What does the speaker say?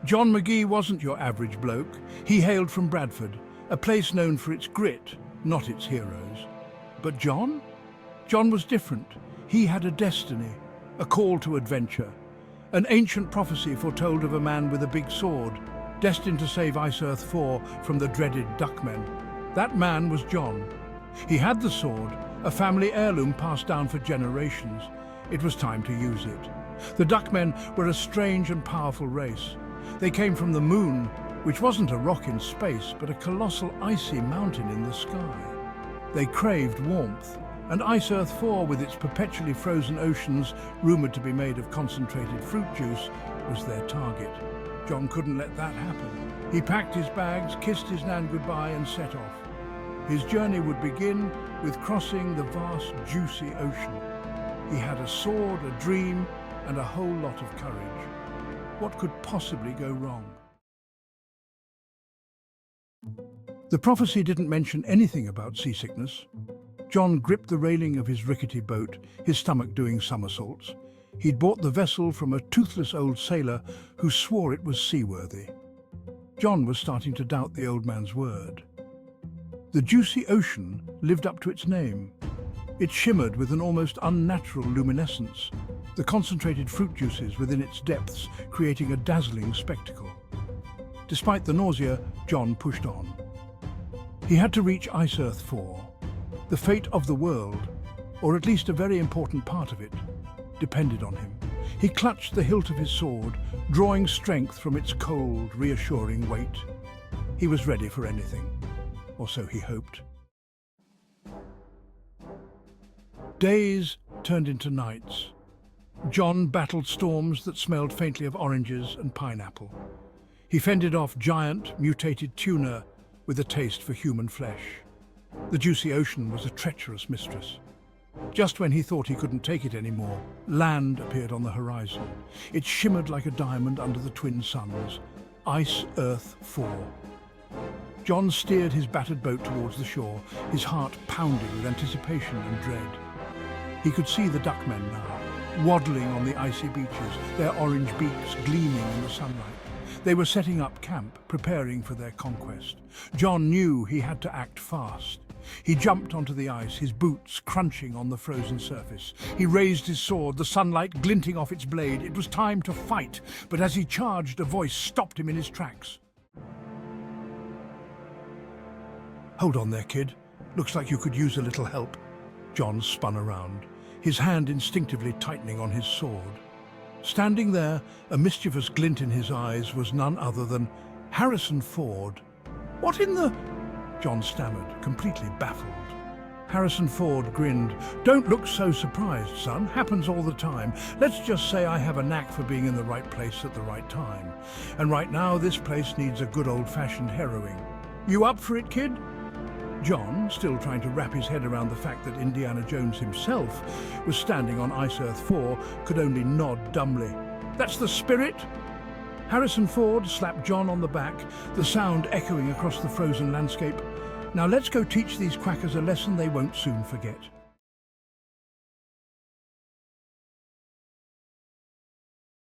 John McGee wasn't your average bloke. He hailed from Bradford, a place known for its grit, not its heroes. But John? John was different. He had a destiny, a call to adventure. An ancient prophecy foretold of a man with a big sword, destined to save Iceearth 4 from the dreaded Duckmen. That man was John. He had the sword, a family heirloom passed down for generations. It was time to use it. The Duckmen were a strange and powerful race. They came from the moon, which wasn't a rock in space, but a colossal icy mountain in the sky. They craved warmth, and Iceearth 4, with its perpetually frozen oceans rumoured to be made of concentrated fruit juice, was their target. John couldn't let that happen. He packed his bags, kissed his nan goodbye and set off. His journey would begin with crossing the vast, juicy ocean. He had a sword, a dream, and a whole lot of courage. What could possibly go wrong? The prophecy didn't mention anything about seasickness. John gripped the railing of his rickety boat, his stomach doing somersaults. He'd bought the vessel from a toothless old sailor who swore it was seaworthy. John was starting to doubt the old man's word. The juicy ocean lived up to its name. It shimmered with an almost unnatural luminescence, the concentrated fruit juices within its depths creating a dazzling spectacle. Despite the nausea, John pushed on. He had to reach Iceearth 4. The fate of the world, or at least a very important part of it, depended on him. He clutched the hilt of his sword, drawing strength from its cold, reassuring weight. He was ready for anything, or so he hoped. Days turned into nights. John battled storms that smelled faintly of oranges and pineapple. He fended off giant, mutated tuna with a taste for human flesh. The juicy ocean was a treacherous mistress. Just when he thought he couldn't take it anymore, land appeared on the horizon. It shimmered like a diamond under the twin suns. Iceearth 4. John steered his battered boat towards the shore, his heart pounding with anticipation and dread. He could see the Duckmen now, waddling on the icy beaches, their orange beaks gleaming in the sunlight. They were setting up camp, preparing for their conquest. John knew he had to act fast. He jumped onto the ice, his boots crunching on the frozen surface. He raised his sword, the sunlight glinting off its blade. It was time to fight, but as he charged, a voice stopped him in his tracks. "Hold on there, kid. Looks like you could use a little help." John spun around, his hand instinctively tightening on his sword. Standing there, a mischievous glint in his eyes, was none other than Harrison Ford. "What in the—" John stammered, completely baffled. Harrison Ford grinned. "Don't look so surprised, son. Happens all the time. Let's just say I have a knack for being in the right place at the right time. And right now, this place needs a good old-fashioned harrowing. You up for it, kid?" John, still trying to wrap his head around the fact that Indiana Jones himself was standing on Iceearth 4, could only nod dumbly. "That's the spirit!" Harrison Ford slapped John on the back, the sound echoing across the frozen landscape. "Now let's go teach these quackers a lesson they won't soon forget."